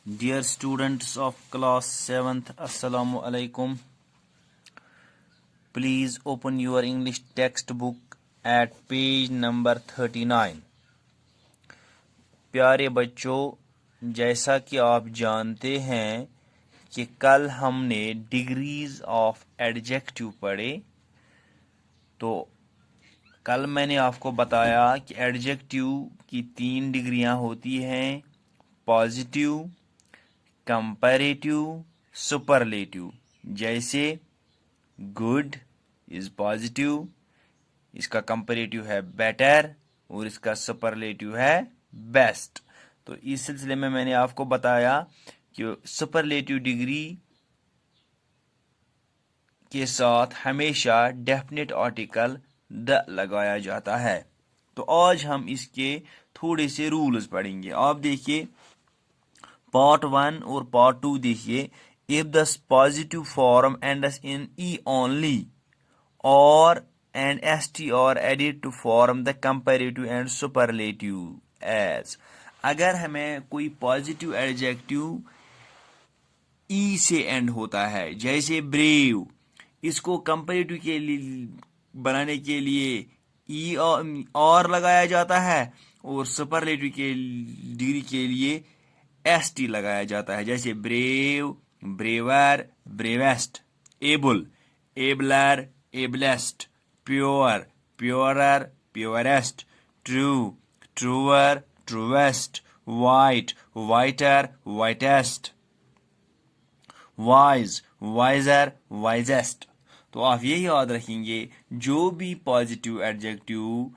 Dear students of class 7th, Assalamu alaikum. Please open your English textbook at page number 39. प्यारे बच्चों, जैसा कि आप जानते हैं कि कल हमने डिग्रीज ऑफ एडजेक्टिव पढ़े, तो कल मैंने आपको बताया कि एडजेक्टिव की 3 डिग्रियां होती हैं: पॉजिटिव, कंपैरेटिव, सुपरलेटिव। जैसे गुड इज पॉजिटिव, इसका कंपैरेटिव है बेटर और इसका सुपरलेटिव है बेस्ट। तो इस सिलसिले में मैंने आपको बताया कि सुपरलेटिव डिग्री के साथ हमेशा डेफिनेट आर्टिकल द लगाया जाता है। तो आज हम इसके थोड़े से रूल्स पढ़ेंगे। आप देखिए पार्ट 1 और पार्ट 2 देखिए। If the positive form ends in E only और and st are added to form the comparative and superlative as। अगर हमें कोई पॉजिटिव एडजेक्टिव ई से एंड होता है, जैसे ब्रेव, इसको कंपैरेटिव के लिए बनाने के लिए ई और लगाया जाता है और सुपरलेटिव के डिग्री के लिए एस टी लगाया जाता है। जैसे brave, braver, bravest, able, abler, ablest, pure, purer, purest, true, truer, truest, white, whiter, whitest, wise, wiser, wisest. तो आप ये याद रखेंगे, जो भी पॉजिटिव एडजेक्टिव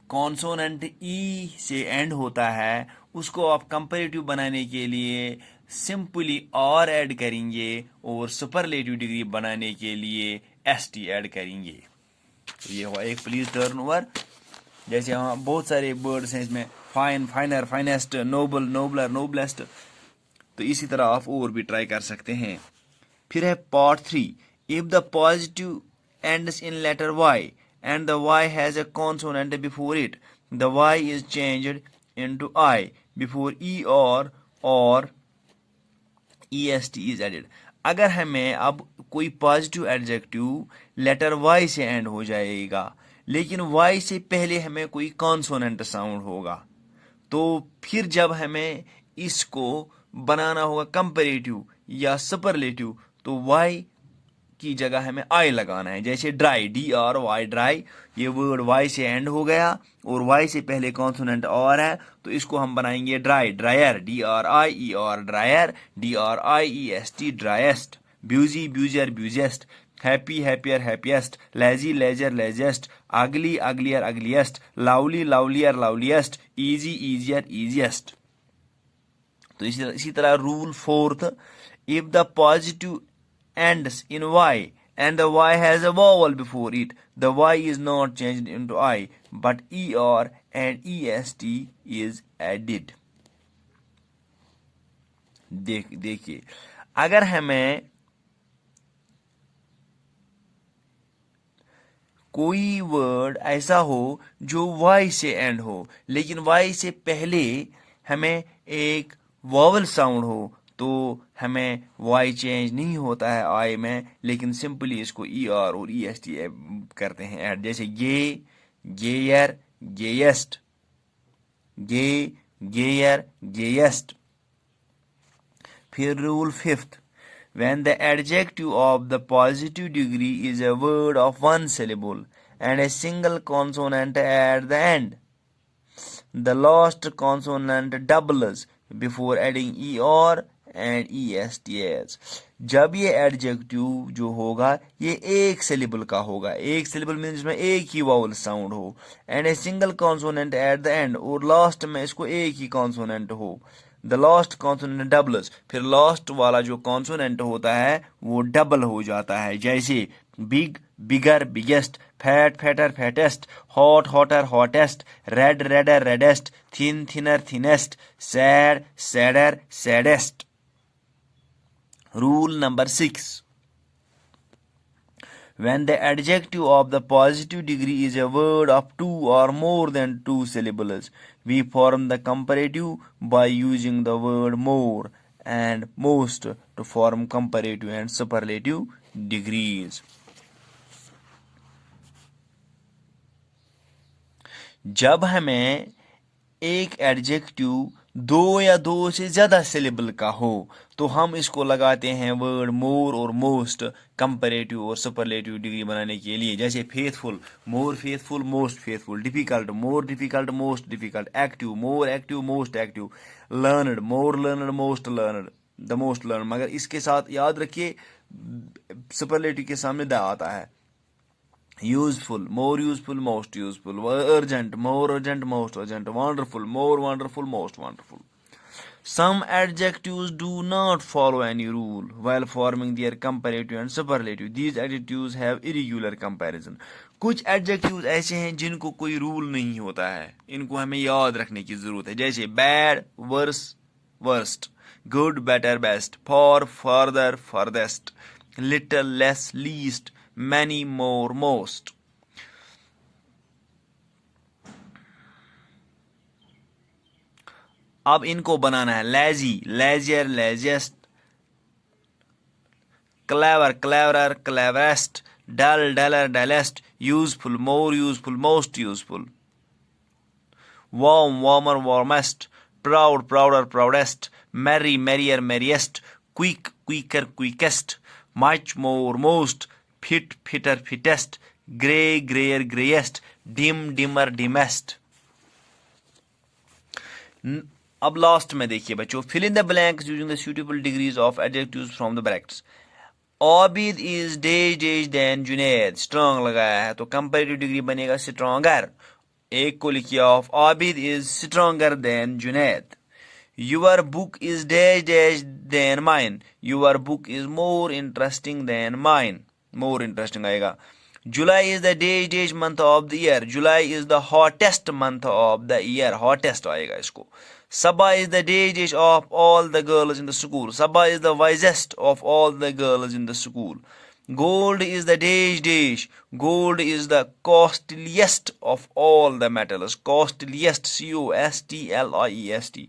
कॉन्सोनेंट ई से एंड होता है, उसको आप कंपैरेटिव बनाने के लिए सिंपली और ऐड करेंगे और सुपरलेटिव डिग्री बनाने के लिए एस टी ऐड करेंगे। तो ये हुआ एक प्लीज टर्न ओवर। जैसे हम बहुत सारे वर्ड्स हैं इसमें, fine, finer, finest, noble, nobler, noblest. तो इसी तरह आप और भी ट्राई कर सकते हैं। फिर है part 3। If the positive ends in letter Y and the y has a consonant before it, the y is changed into I before e or est is added। अगर हमें अब कोई पॉजिटिव एडजेक्टिव लेटर y से end हो जाएगा, लेकिन y से पहले हमें कोई कॉन्सोनेंट साउंड होगा, तो फिर जब हमें इसको बनाना होगा कंपैरेटिव या सुपरलेटिव, तो y की जगह हमें आई लगाना है। जैसे dry, D R Y, dry, ये वर्ड वाई से एंड हो गया और वाई से पहले कॉन्सोनेंट और है, तो इसको हम बनाएंगे dry, drier, D R I E R, drier, D R I E S T, driest, busy, busier, busiest, happy, happier, happiest, lazy, lazier, laziest, ugly, uglier, ugliest, lovely, lovelier, loveliest, easy, easier, easiest. तो इसी तरह rule 4th, if the positive ends in y and the y has a vowel before it, the y is not changed into I but er and est is added। देखिए, अगर हमें कोई word ऐसा हो जो y से end हो, लेकिन y से पहले हमें एक वॉवल साउंड हो, तो हमें वाई चेंज नहीं होता है आई में, लेकिन सिंपली इसको ई आर और ई एस टी करते हैं ऐड। जैसे गे, गेयर, गेयस्ट, गे, गेयर, गेयस्ट। फिर rule 5th, when the adjective of the positive degree is a word of one syllable and a single consonant at the end, the last consonant doubles before adding er and est। जब ये adjective जो होगा ये एक syllable का होगा, एक syllable means में एक ही वावल साउंड हो, and a single consonant at the end, और लास्ट में इसको एक ही कॉन्सोनेंट हो, द लास्ट कॉन्सोनेंट डबल्स, फिर लास्ट वाला जो कॉन्सोनेंट होता है वो डबल हो जाता है। जैसे big, bigger, biggest, fat, fatter, fattest, hot, hotter, hottest, red, redder, reddest, thin, thinner, thinnest, sad, sadder, saddest. Rule number 6, When the adjective of the positive degree is a word of 2 or more than 2 syllables, we form the comparative by using the word more and most to form comparative and superlative degrees. जब हमें एक adjective दो या दो से ज्यादा syllable का हो तो हम इसको लगाते हैं वर्ड मोर और मोस्ट कंपैरेटिव और सुपरलेटिव डिग्री बनाने के लिए। जैसे faithful, more faithful, most faithful. Difficult, more difficult, most difficult. Active, more active, most active. Learned, more learned, most learned, the most learn. मगर इसके साथ याद रखिए सुपरलेटिव के सामने द आता है। useful, more useful, most useful. Urgent, more urgent, most urgent. Wonderful, more wonderful, most wonderful. Some adjectives do not follow any rule while forming their comparative and superlative. These adjectives have irregular comparison. कुछ adjectives ऐसे हैं जिनको कोई rule नहीं होता है, इनको हमें याद रखने की जरूरत है। जैसे bad, worse, worst, good, better, best, for, further, furthest, little, less, least, many, more, most. अब इनको बनाना है। lazy, lazier, laziest, clever, cleverer, cleverest, dull, duller, dullest, useful, more useful, most useful, warm, warmer, warmest, proud, prouder, proudest, merry, merrier, merriest, quick, quicker, quickest, much, more, most, fit, fitter, fittest, grey, grayer, greyest, dim, dimmer, dimmest. अब last में देखिए बच्चों, fill in the blanks using the suitable degrees of adjectives from the brackets. Abid is dash than Junaid, strong लगाया है तो comparative degree बनेगा stronger. एक को लिखिए of Abid is stronger than Junaid. Your book is dash than mine. Your book is more interesting than mine. More interesting आएगा। July is the dash month of the year. July is the hottest month of the year. Hottest आएगा इसको। Sabha is the dash of all the girls in the school. Sabha is the wisest of all the girls in the school. Gold is the dash. Gold is the costliest of all the metals. Costliest, costliest.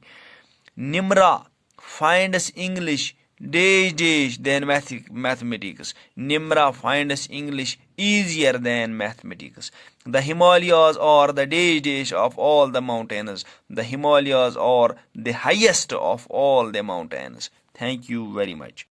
Nimra finds English dash than mathematics. Nimra finds English easier than mathematics. The Himalayas are the dash of all the mountains. The Himalayas are the highest of all the mountains. Thank you very much.